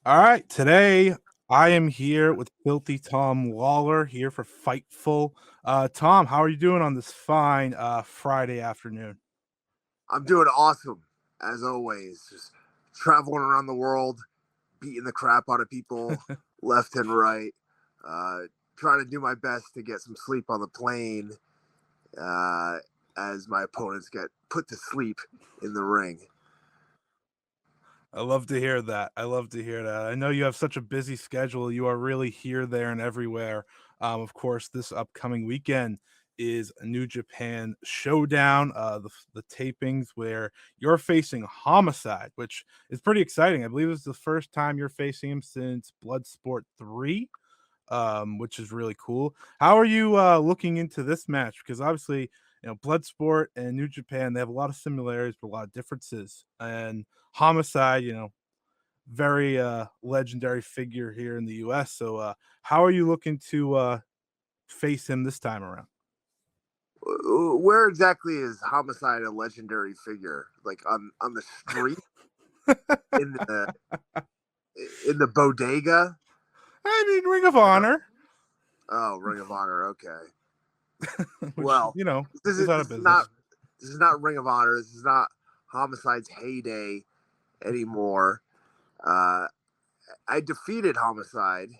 All right, today I am here with filthy Tom Lawlor here for Fightful. Tom, how are you doing on this fine Friday afternoon? I'm doing awesome, as always. Just traveling around the world, beating the crap out of people left and right. Uh, Trying to do my best to get some sleep on the plane uh, as my opponents get put to sleep in the ring. I love to hear that. I love to hear that. I know you have such a busy schedule. You are really here, there, and everywhere. Of course, this upcoming weekend is a New Japan Showdown, the tapings where you're facing Homicide, which is pretty exciting. I believe it's the first time you're facing him since Bloodsport 3, which is really cool. How are you looking into this match? Because obviously, Bloodsport and New Japan, they have a lot of similarities, but a lot of differences. And Homicide, very legendary figure here in the US. So how are you looking to face him this time around? Where exactly is Homicide a legendary figure? Like on the street in the bodega? I mean, Ring of Honor, Oh, Ring of Honor. Okay. which Well, this is is out of this is not business. this is not Ring of Honor. This is not Homicide's heyday anymore. Uh, I defeated Homicide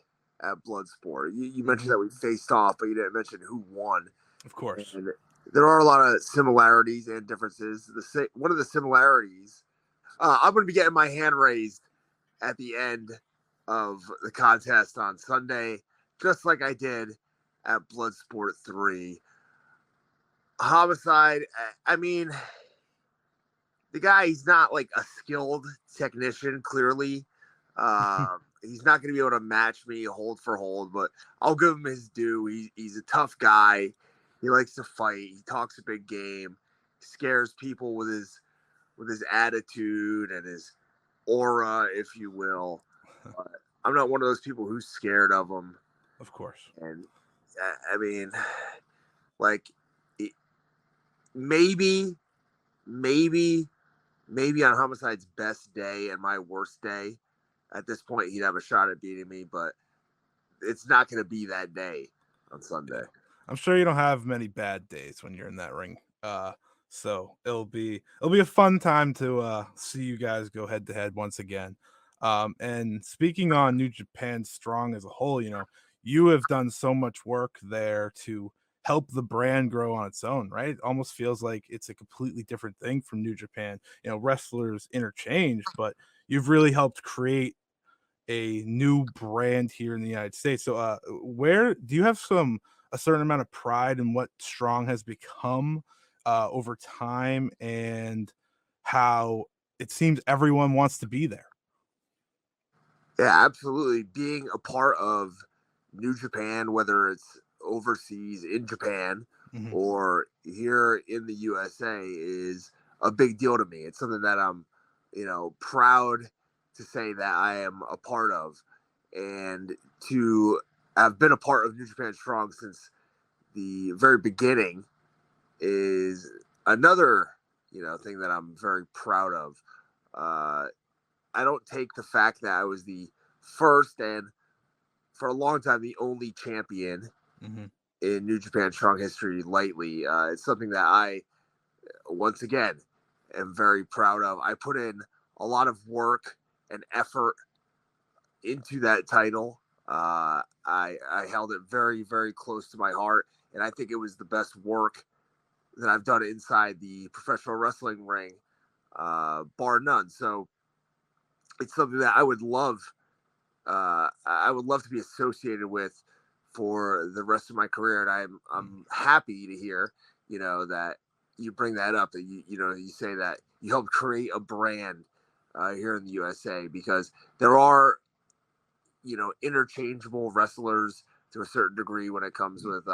at Bloodsport. You mentioned Mhm. that we faced off, but you didn't mention who won. Of course. And there are a lot of similarities and differences. One of the similarities, I'm going to be getting my hand raised at the end of the contest on Sunday, just like I did at Bloodsport 3. Homicide, I mean, the guy, he's not like a skilled technician, clearly. He's not going to be able to match me hold for hold, but I'll give him his due. He's a tough guy. He likes to fight. He talks a big game. Scares people with his attitude and his aura, if you will. But I'm not one of those people who's scared of him. Of course. And I mean, like, maybe, maybe maybe on Homicide's best day and my worst day, at this point he'd have a shot at beating me, but it's not going to be that day on Sunday. Yeah. I'm sure you don't have many bad days when you're in that ring. So it'll be a fun time to see you guys go head to head once again. And speaking on New Japan Strong as a whole, you have done so much work there to help the brand grow on its own, right? It almost feels like it's a completely different thing from New Japan. Wrestlers interchange, but you've really helped create a new brand here in the United States. So, where do you have a certain amount of pride in what Strong has become over time, and how it seems everyone wants to be there? Yeah, absolutely. Being a part of New Japan, whether it's overseas in Japan Hmm. or here in the USA, is a big deal to me. It's something that I'm, proud to say that I am a part of. And to have been a part of New Japan Strong since the very beginning is another, thing that I'm very proud of. Uh, I don't take the fact that I was the first and for a long time the only champion Hmm. in New Japan Strong history lightly. It's something that I, once again, am very proud of. I put in a lot of work and effort into that title. I held it very, very close to my heart, and I think it was the best work that I've done inside the professional wrestling ring, bar none. So it's something that I would love to be associated with for the rest of my career, and I'm happy to hear, that you bring that up, that you say that you helped create a brand here in the USA, because there are interchangeable wrestlers to a certain degree when it comes with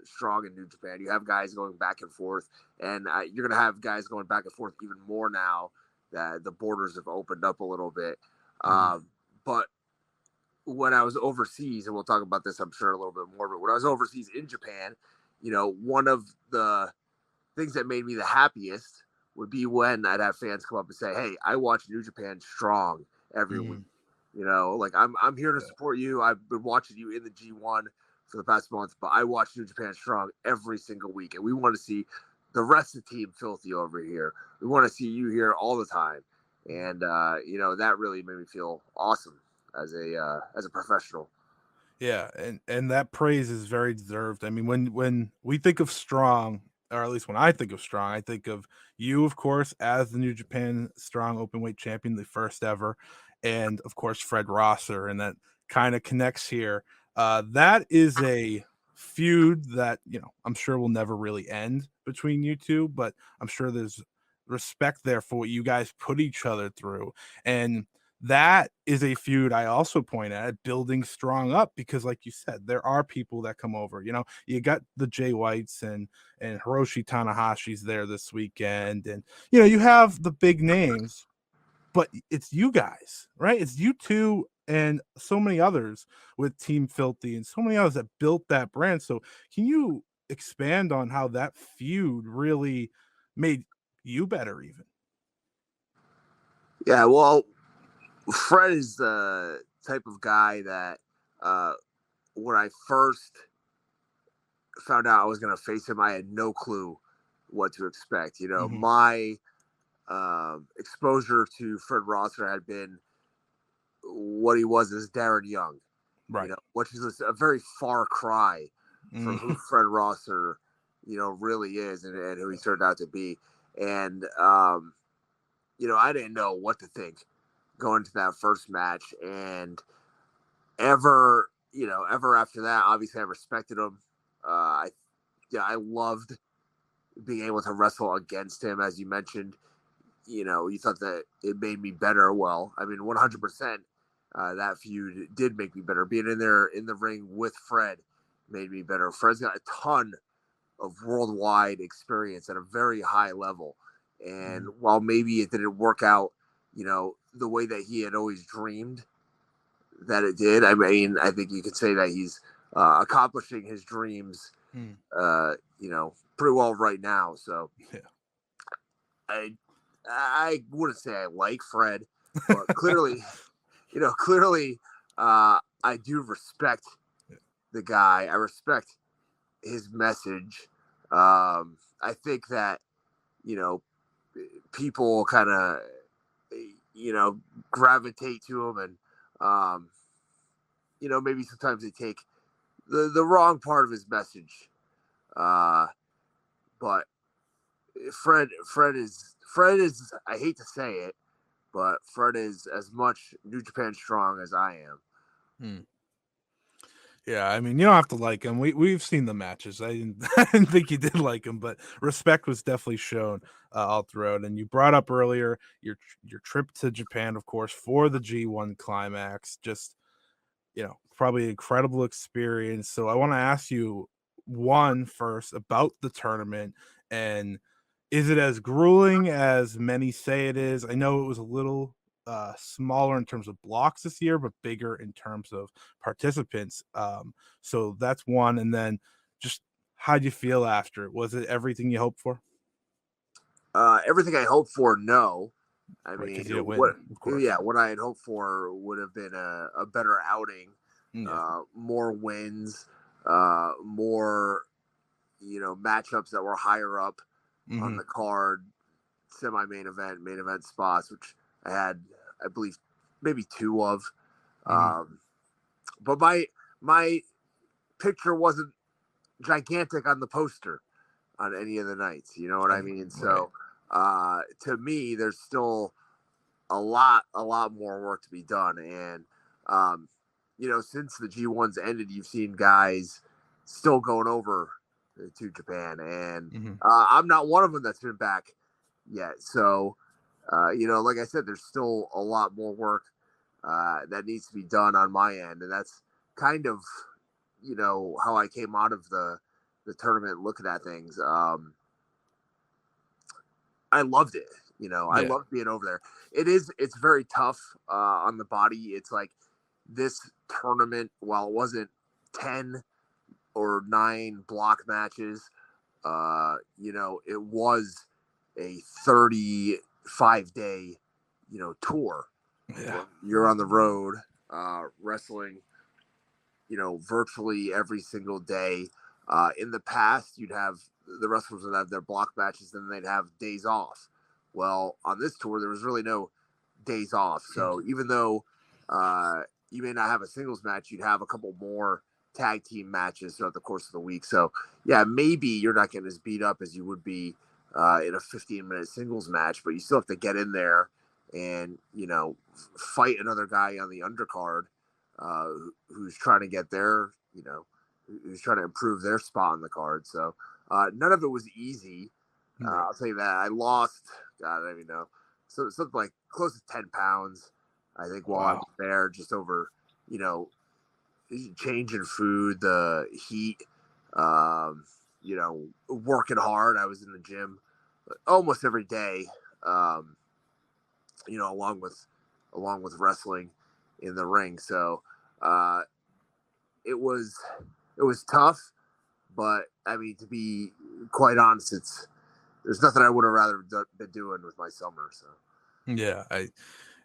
Strong and New Japan. You have guys going back and forth, and you're gonna have guys going back and forth even more now that the borders have opened up a little bit. Hmm. But when I was overseas, and we'll talk about this, I'm sure, a little bit more, but when I was overseas in Japan, one of the things that made me the happiest would be when I'd have fans come up and say, "Hey, I watch New Japan Strong every week." Like I'm here to support you. I've been watching you in the G1 for the past month, but I watch New Japan Strong every single week, and we want to see the rest of Team Filthy over here. We want to see you here all the time, and that really made me feel awesome as a professional. Yeah, and that praise is very deserved. I mean, when we think of Strong, or at least when I think of Strong, I think of you, of course, as the New Japan Strong Openweight Champion, the first ever, and of course Fred Rosser, and that kind of connects here. That is a feud that I'm sure will never really end between you two, but I'm sure there's respect there for what you guys put each other through, and that is a feud I also point at building Strong up because, like you said, there are people that come over. You got the Jay Whites and Hiroshi Tanahashi's there this weekend, and you have the big names, but it's you guys, right? It's you two and so many others with Team Filthy and so many others that built that brand. So, can you expand on how that feud really made you better, even? Yeah, well, Fred is the type of guy that when I first found out I was going to face him, I had no clue what to expect. Hmm. My exposure to Fred Rosser had been what he was as Darren Young, Right. which is a very far cry from who Hmm. Fred Rosser, really is and who he turned out to be. And, I didn't know what to think going to that first match. And ever after that, obviously I respected him. I loved being able to wrestle against him, as you mentioned. You thought that it made me better. Well, I mean, 100%. That feud did make me better. Being in there in the ring with Fred made me better. Fred's got a ton of worldwide experience at a very high level. And while maybe it didn't work out, the way that he had always dreamed that it did, I mean, I think you could say that he's accomplishing his dreams, Mm. pretty well right now. So Yeah. I I wouldn't say I like Fred, but clearly, I do respect the guy. I respect his message. I think that you know people kind of gravitate to him, and maybe sometimes they take the wrong part of his message. Uh, but Fred is I hate to say it, but Fred is as much New Japan Strong as I am. Mm. Yeah, I mean, you don't have to like him. We've seen the matches. I didn't I didn't think you did like him, but respect was definitely shown all throughout. And you brought up earlier your trip to Japan, of course, for the G1 Climax. Just probably an incredible experience. So I want to ask you one first about the tournament, and is it as grueling as many say it is? I know it was a little smaller in terms of blocks this year, but bigger in terms of participants. So that's one. And then just how'd you feel after it? Was it everything you hoped for? Everything I hoped for, no. I Right, mean, because you didn't what? win, of course. Yeah, what I had hoped for would have been a better outing, Yeah. more wins, more matchups that were higher up on Hmm. the card, semi-main event, main event spots, which I had, I believe, maybe two of. Hmm. Um, but my picture wasn't gigantic on the poster on any of the nights. You know what I mean? Right. So to me, there's still a lot more work to be done. And since the G1s ended, you've seen guys still going over to Japan, and Hmm. I'm not one of them that's been back yet. So like I said, there's still a lot more work that needs to be done on my end, and that's kind of how I came out of the tournament looking at things. I loved it. I Yeah. loved being over there. It's very tough on the body. It's like this tournament, while it wasn't 10 or 9 block matches, it was a 35-day, tour. Yeah. You're on the road. wrestling, virtually every single day. In the past, you'd have the wrestlers would have their block matches, and they'd have days off. Well, on this tour, there was really no days off. So even though you may not have a singles match, you'd have a couple more tag team matches throughout the course of the week. So yeah, maybe you're not getting as beat up as you would be in a 15-minute singles match, but you still have to get in there and fight another guy on the undercard who's trying to get their who's trying to improve their spot on the card. So none of it was easy. I'll tell you that. I lost, God, I don't even know, something like close to 10 pounds, I think, while I was there, just over, changing food, the heat, working hard. I was in the gym almost every day, along with wrestling in the ring. So it was tough, but I mean, to be quite honest, there's nothing I would have rather been doing with my summer. So Yeah,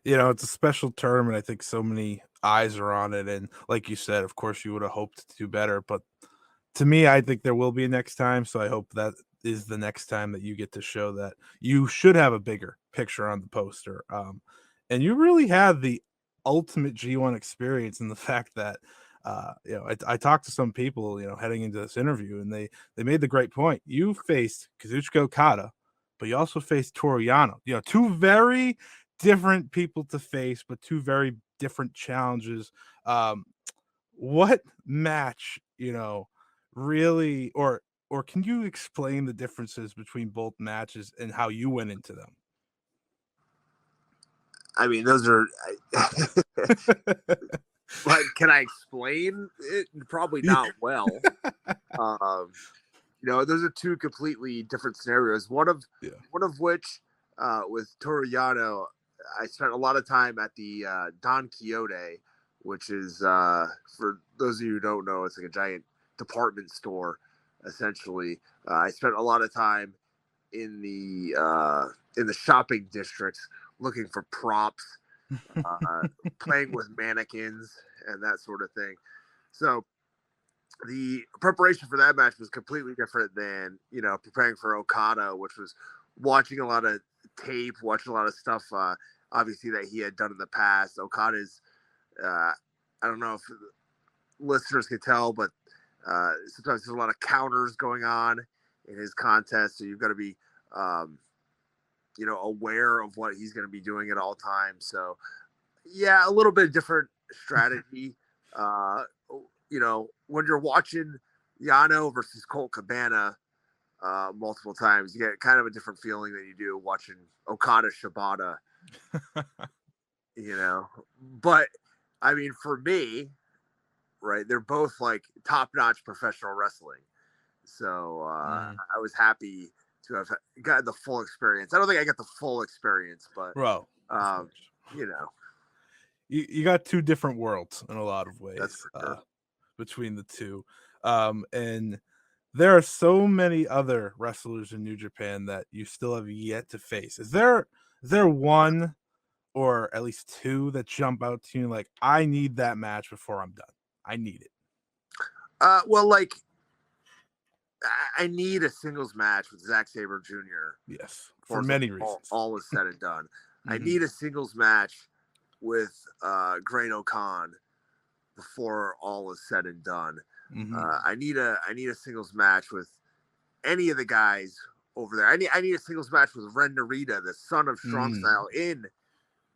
it's a special tournament. I think so many eyes are on it, and like you said, of course, you would have hoped to do better. But to me, I think there will be a next time. So I hope that is the next time that you get to show that you should have a bigger picture on the poster. And you really had the ultimate G1 experience in the fact that I talked to some people, heading into this interview, and they made the great point. You faced Kazuchika Okada, but you also faced Toru Yano. Two very different people to face, but two very different challenges. What match, really, or can you explain the differences between both matches and how you went into them? I mean, those are like, can I explain it? Probably not well. Those are two completely different scenarios. One of which, with Toru Yano, I spent a lot of time at the Don Quixote, which is, for those of you who don't know, it's like a giant department store, essentially. I spent a lot of time in the shopping districts looking for props, playing with mannequins and that sort of thing. So the preparation for that match was completely different than preparing for Okada, which was watching a lot of tape, watching a lot of stuff, obviously, that he had done in the past. Okada's, I don't know if listeners can tell, but sometimes there's a lot of counters going on in his contest, so you've got to be aware of what he's going to be doing at all times. So yeah, a little bit different strategy. When you're watching Yano versus Colt Cabana multiple times, you get kind of a different feeling than you do watching Okada Shibata. But I mean, for me, right, they're both like top-notch professional wrestling. So I was happy to have gotten the full experience. I don't think I got the full experience, but you got two different worlds in a lot of ways. That's for sure. Between the two. And there are so many other wrestlers in New Japan that you still have yet to face. Is there one or at least two that jump out to you like, I need that match before I'm done? I need it. Well, like, I need a singles match with Zack Sabre Jr. Yes, for many reasons. All is said and done. I need a singles match with Great O'Khan before all is said and done. I need a singles match with any of the guys over there. I need a singles match with Ren Narita, the son of Strong Style, in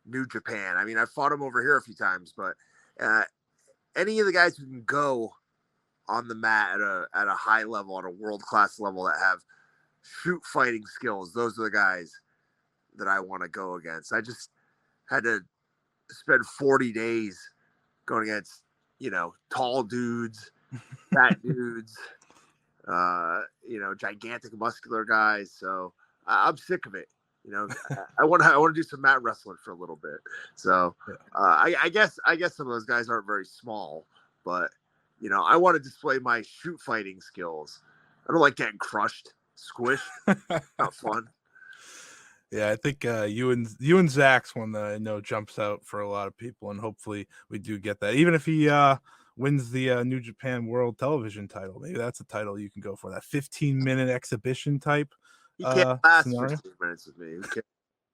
New Japan. I mean, I've fought him over here a few times, but any of the guys who can go on the mat at a high level, at a world-class level, that have shoot fighting skills, those are the guys that I want to go against. I just had to spend 40 days going against, tall dudes, fat dudes, gigantic muscular guys. So I'm sick of it. I want to do some mat wrestling for a little bit. So I guess some of those guys aren't very small, but I want to display my shoot fighting skills. I don't like getting crushed, squished. Not fun. Yeah, I think you and Zach's one that I know jumps out for a lot of people, and hopefully we do get that. Even if he wins the New Japan World Television title, maybe that's a title you can go for, that 15-minute exhibition type He can't last scenario. 15 minutes with me. Who cares?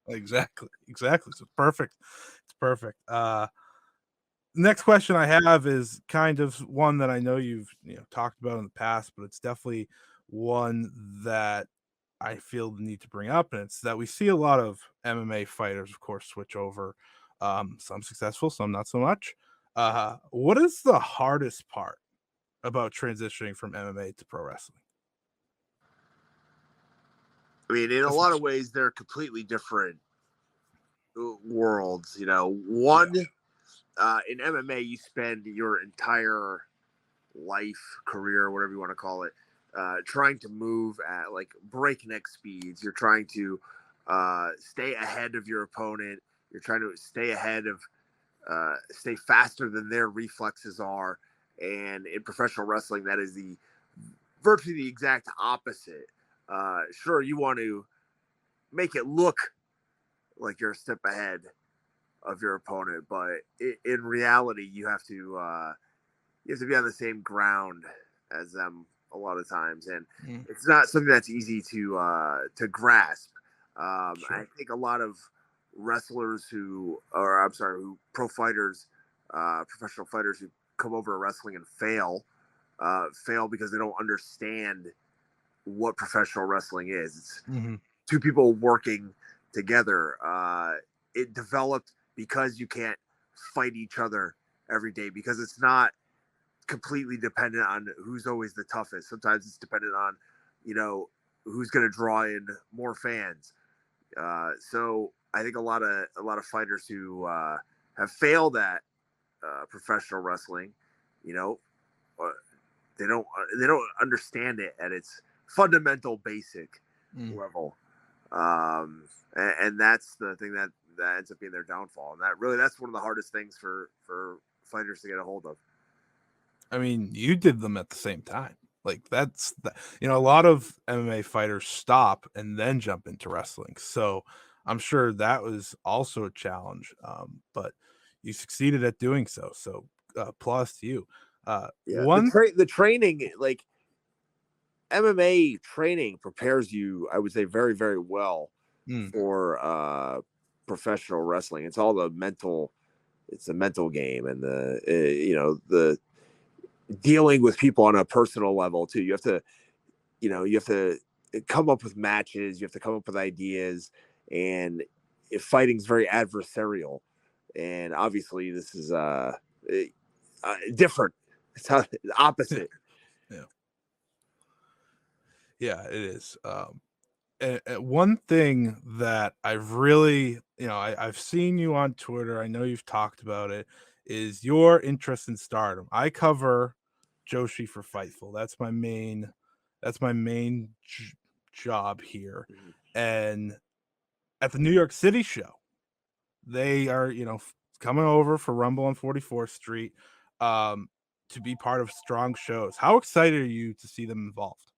Exactly, exactly. So perfect. It's perfect. Next question I have is kind of one that I know you've talked about in the past, but it's definitely one that I feel the need to bring up, and it's that we see a lot of MMA fighters, of course, switch over. Some successful, some not so much. What is the hardest part about transitioning from MMA to pro wrestling? I mean, in a That's lot of ways, they're completely different worlds. yeah. One, in MMA, you spend your entire life, career, whatever you want to call it, trying to move at like breakneck speeds. You're trying to stay ahead of your opponent. You're trying to stay faster than their reflexes are. And in professional wrestling, that is virtually the exact opposite. Sure, you want to make it look like you're a step ahead of your opponent, but in reality, you have to be on the same ground as them a lot of times, and Mm, it's not something that's easy to grasp. I sure. think a lot of wrestlers or I'm sorry, who pro fighters, professional fighters who come over to wrestling and fail because they don't understand what professional wrestling is. It's Hmm. two people working together. It developed because you can't fight each other every day, because it's not completely dependent on who's always the toughest. Sometimes it's dependent on, you know, who's going to draw in more fans. So I think a lot of fighters who have failed at professional wrestling, you know, uh, they don't understand it at its fundamental basic Mm. level, and that's the thing that ends up being their downfall. And that's one of the hardest things for fighters to get a hold of. I mean, you did them at the same time. Like a lot of MMA fighters stop and then jump into wrestling. So I'm sure that was also a challenge. But you succeeded at doing so. So plus to you. Yeah, One the training, like MMA training, prepares you, I would say, very very well mm, for professional wrestling. It's a mental game, and the dealing with people on a personal level too. You have to come up with matches. You have to come up with ideas, and if fighting's very adversarial, and obviously this is different. It's opposite. yeah, yeah, it is. And one thing that I've really, I've seen you on Twitter, I know you've talked about it, is your interest in Stardom. I cover Joshi for Fightful. That's my main job here. Mhm. And at the New York City show, they are, coming over for Rumble on 44th Street um to be part of Strong shows. How excited are you to see them involved?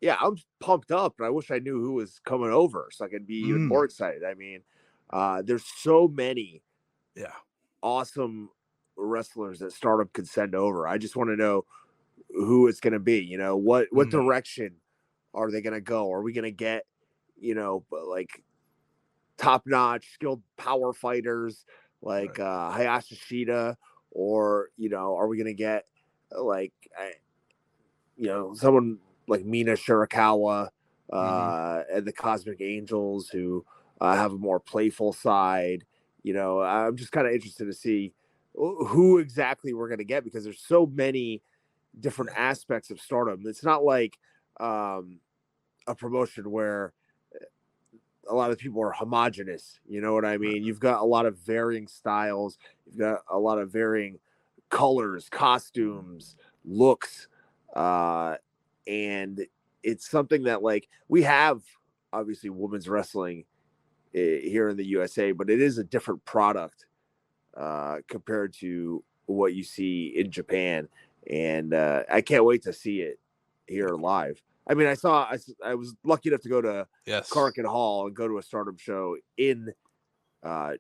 Yeah, I'm pumped up, but I wish I knew who was coming over so I could be even Mm, more excited. I mean, there's so many yeah. awesome wrestlers that Stardom could send over. I just want to know who it's going to be. What Mm, direction are they going to go? Are we going to get like top notch skilled power fighters like right. Hayashi Shida, or are we going to get like someone like Mina Shirakawa Mhm. and the Cosmic Angels, who have a more playful side. I'm just kind of interested to see who exactly we're going to get, because there's so many different Yeah. aspects of Stardom. It's not like a promotion where a lot of people are homogenous. You know what I Right. mean? You've got a lot of varying styles. You've got a lot of varying colors, costumes, looks, uh, and it's something that, like, we have obviously women's wrestling here in the USA, but it is a different product compared to what you see in Japan, and I can't wait to see it here Yeah. live. I mean, I was lucky enough to go to Yes. Carrick Hall and go to a Stardom show in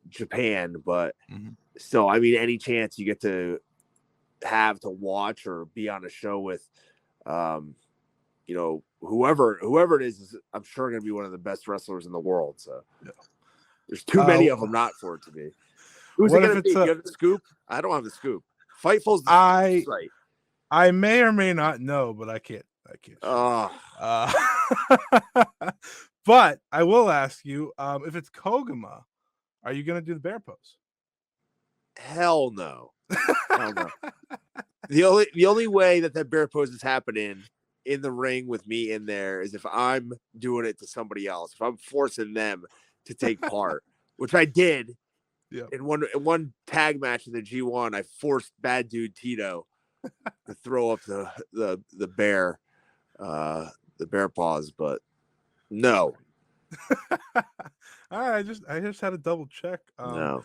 Japan, but Mhm. still, I mean, any chance you get to have to watch or be on a show with, you know, whoever it is I'm sure going to be one of the best wrestlers in the world. So Yeah. there's too many of them not for it to be. Who's it What if going to be? it's You have the scoop? I don't have the scoop. Fightful's the I site. I may or may not know, but I can't share. Oh, Uh, but I will ask you, if it's Koguma, are you gonna do the bear pose? hell no. Hell no. The only way that bear pose is happening in the ring with me in there is if I'm doing it to somebody else. If I'm forcing them to take part, which I did Yeah. in one tag match in the G1, I forced Bad Dude Tito to throw up the bear paws, but no, All right, I just had to double check. no.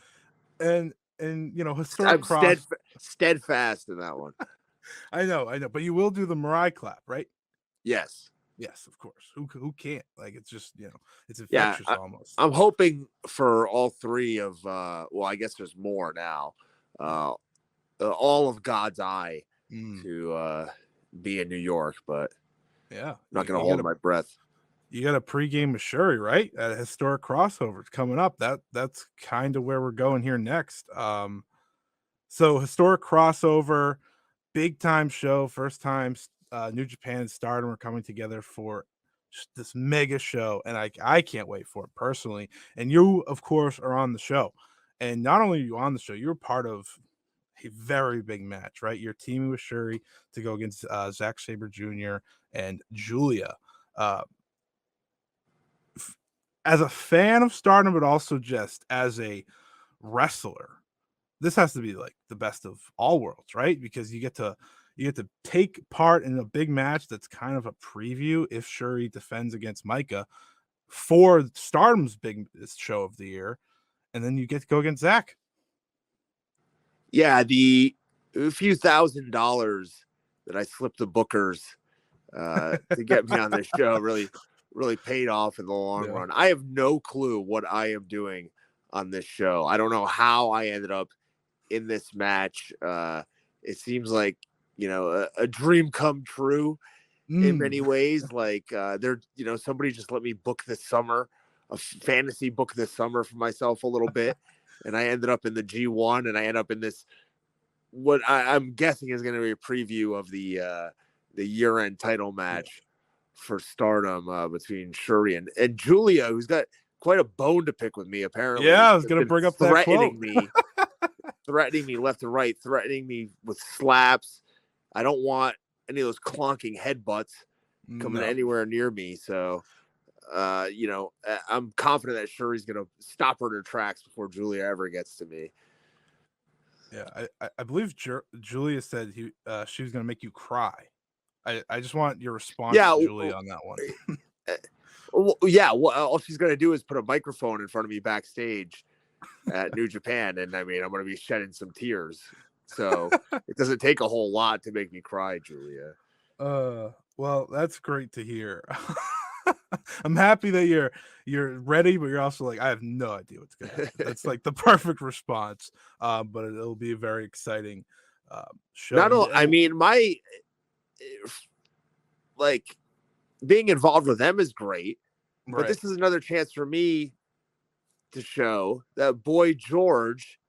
And you know, historic I'm cross. steadfast in that one. I know, but you will do the Mirai clap, right? Yes. Yes, of course. Who can't? Like, it's just, you know, it's Yeah, infectious almost. I'm hoping for all three of well, I guess there's more now. Uh, all of God's Eye Mm, to be in New York, but yeah, I'm not going to hold my breath. you got a pregame with Shuri, right? A historic crossover coming up. That's kind of where we're going here next. So historic crossover, big time show, first time New Japan and Stardom are coming together for just this mega show, and I can't wait for it personally. And you, of course, are on the show, and not only are you on the show, you're part of a very big match, right? You're teaming with Shuri to go against Zack Sabre Jr. and Julia. Uh, as a fan of Stardom, but also just as a wrestler, this has to be like the best of all worlds, right? Because you get to take part in a big match that's kind of a preview if Shuri defends against Micah for Stardom's big show of the year, and then you get to go against Zach. Yeah, the few $1,000s that I slipped the bookers to get me on this show really paid off in the long Yeah. run. I have no clue what I am doing on this show. I don't know how I ended up in this match. It seems like, you know, a dream come true in many ways. Like they're, you know, somebody just let me book this summer, a fantasy book this summer for myself a little bit. And I ended up in the G1 and I end up in this, what I'm guessing is going to be a preview of the year-end title match for Stardom between Shuri and Julia, who's got quite a bone to pick with me, apparently. Yeah, I was Has gonna been bring up that quote. threatening me left and right, threatening me with slaps. I don't want any of those clonking headbutts coming No. anywhere near me. So, you know, I'm confident that Shuri's going to stop her in her tracks before Julia ever gets to me. Yeah, I believe Julia said she was gonna make you cry. I just want your response Yeah. to Julia on that one. Yeah. Well, all she's going to do is put a microphone in front of me backstage at New Japan. And I mean, I'm going to be shedding some tears. So it doesn't take a whole lot to make me cry, Julia. Well, that's great to hear. I'm happy that you're ready, but you're also like, I have no idea what's gonna happen. That's like the perfect response. But it'll be a very exciting show. Not only, I mean, my like being involved with them is great, but right. this is another chance for me to show that Boy George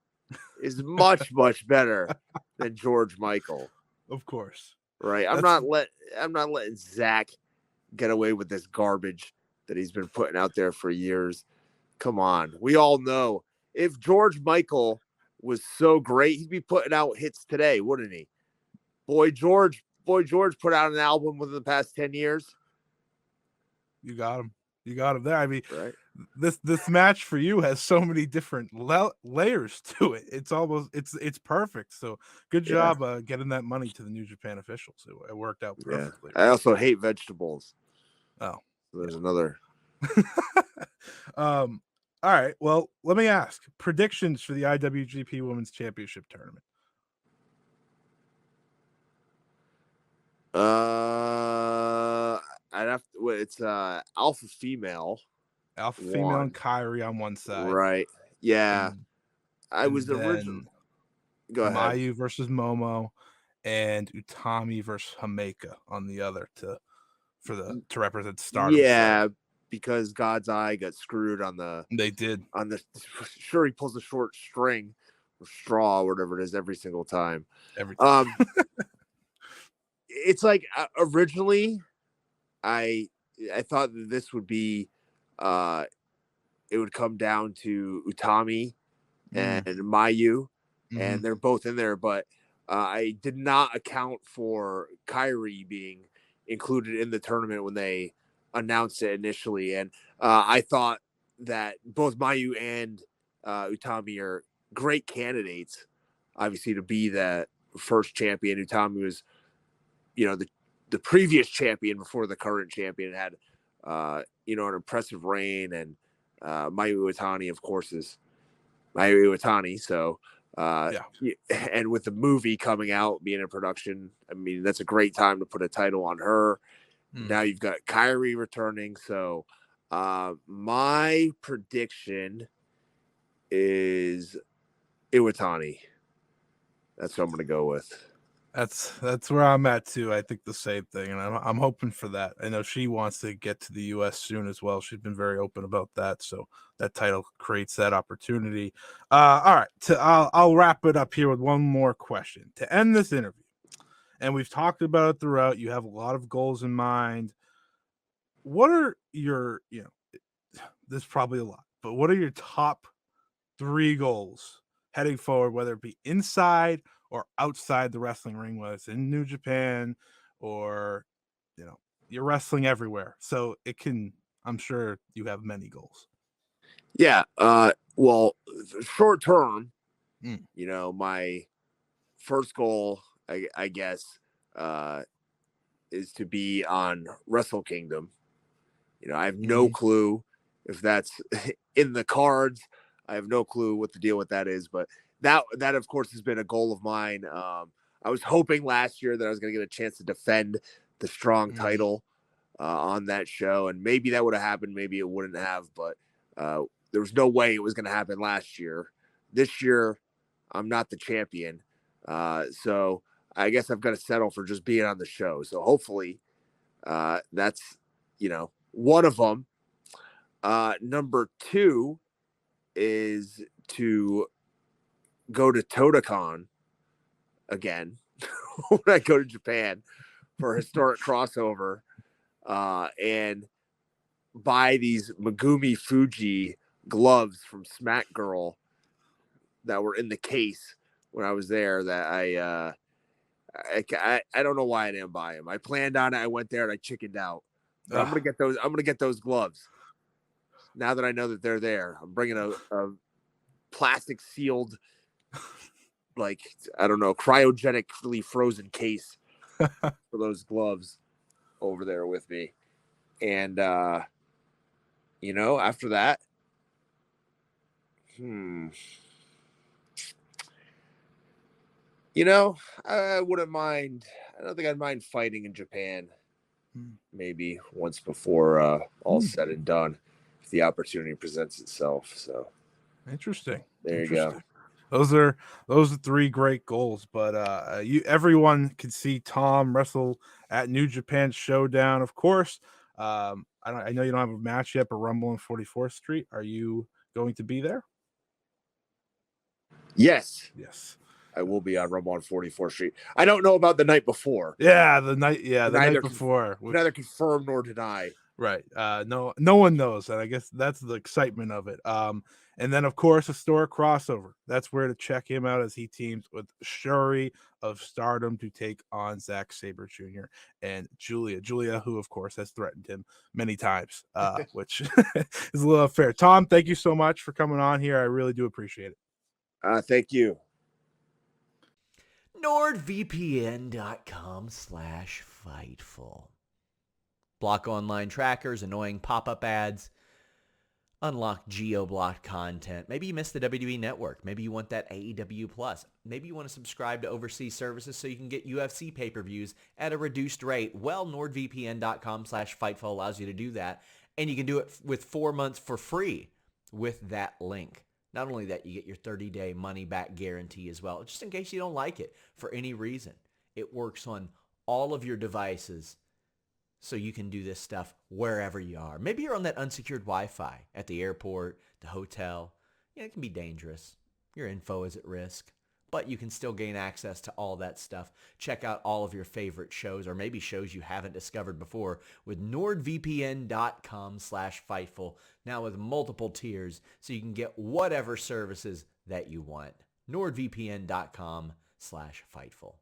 is much, much better than George Michael. Of course. Right. That's I'm not letting Zach get away with this garbage that he's been putting out there for years. Come on. We all know if George Michael was so great, he'd be putting out hits today, wouldn't he? Boy George put out an album within the past 10 years. You got him. You got him there. I mean, right. This match for you has so many different layers to it. It's almost it's perfect. So good job getting that money to the New Japan officials. It worked out perfectly. I also hate vegetables. Oh, so there's another. All right. Well, let me ask predictions for the IWGP Women's Championship tournament. I it's alpha female Alpha female and one, Kyrie on one side, right? Yeah, and I and was original. then Go ahead. Mayu versus Momo, and Utami versus Hameka on the other to represent Stardom side. Yeah, because God's Eye got screwed on the They did on the. Sure, he pulls a short string or straw, or whatever it is, every single time. every Um, time. it's like originally, I I thought that this would be, uh, it would come down to Utami and Mm, Mayu, mhm, and they're both in there. But I did not account for Kyrie being included in the tournament when they announced it initially, and I thought that both Mayu and Utami are great candidates, obviously, to be the first champion. Utami was, the previous champion before the current champion, had an impressive reign, and Mayu Iwatani, of course, is Mayu Iwatani. So, yeah. and with the movie coming out, being in production, I mean, that's a great time to put a title on her. Mm. Now you've got Kyrie returning. So, my prediction is Iwatani. That's what I'm going to go with. That's where I'm at too. I think the same thing, and I'm hoping for that. I know she wants to get to the U.S. soon as well. She's been very open about that, so that title creates that opportunity. All right, I'll wrap it up here with one more question to end this interview. And we've talked about it throughout. You have a lot of goals in mind. What are your, there's probably a lot, but what are your top 3 goals heading forward, whether it be inside or outside the wrestling ring, whether it's in New Japan or, you're wrestling everywhere. So I'm sure you have many goals. Yeah. Well, short term, Mm. my first goal, I guess, uh, is to be on Wrestle Kingdom. I have no Mhm. clue if that's in the cards. I have no clue what the deal with that is, but that of course has been a goal of mine. I was hoping last year that I was going to get a chance to defend the Strong Mm. title on that show, and maybe that would have happened, maybe it wouldn't have, but there was no way it was going to happen last year. This year, I'm not the champion, so I guess I've got to settle for just being on the show. So hopefully, that's one of them. Number 2 is to go to Totacon again when I go to Japan for a historic crossover, and buy these Megumi Fuji gloves from Smack Girl that were in the case when I was there. That I don't know why I didn't buy them. I planned on it. I went there and I chickened out. But I'm gonna get those. I'm gonna get those gloves. Now that I know that they're there, I'm bringing a plastic sealed, like, I don't know, cryogenically frozen case for those gloves over there with me. And after that, I wouldn't mind. I don't think I'd mind fighting in Japan, Mm. maybe once before all Mm. said and done, if the opportunity presents itself. So Interesting. there you go. Interesting. Those are 3 great goals, but everyone can see Tom wrestle at New Japan Showdown, of course. I know you don't have a match yet, but Rumble on 44th Street. Are you going to be there? Yes, Yes. I will be on Rumble on 44th Street. I don't know about the night before. Yeah, Can the night neither before. can neither confirm nor deny. Right. No one knows, and I guess that's the excitement of it. And then of course a store crossover. That's where to check him out as he teams with Shuri of Stardom to take on Zack Sabre Jr. and Julia. Julia, who of course has threatened him many times, which is a little unfair. Tom, thank you so much for coming on here. I really do appreciate it. Thank you. NordVPN.com/Fightful. Block online trackers, annoying pop-up ads. Unlock geo-blocked content. Maybe you missed the WWE Network. Maybe you want that AEW Plus. Maybe you want to subscribe to overseas services so you can get UFC pay-per-views at a reduced rate. Well, NordVPN.com/Fightful allows you to do that, and you can do it with 4 months for free with that link. Not only that, you get your 30-day money-back guarantee as well, just in case you don't like it for any reason. It works on all of your devices, so you can do this stuff wherever you are. Maybe you're on that unsecured Wi-Fi at the airport, the hotel. Yeah, it can be dangerous. Your info is at risk, but you can still gain access to all that stuff. Check out all of your favorite shows, or maybe shows you haven't discovered before, with nordvpn.com/Fightful, now with multiple tiers, so you can get whatever services that you want. nordvpn.com/Fightful.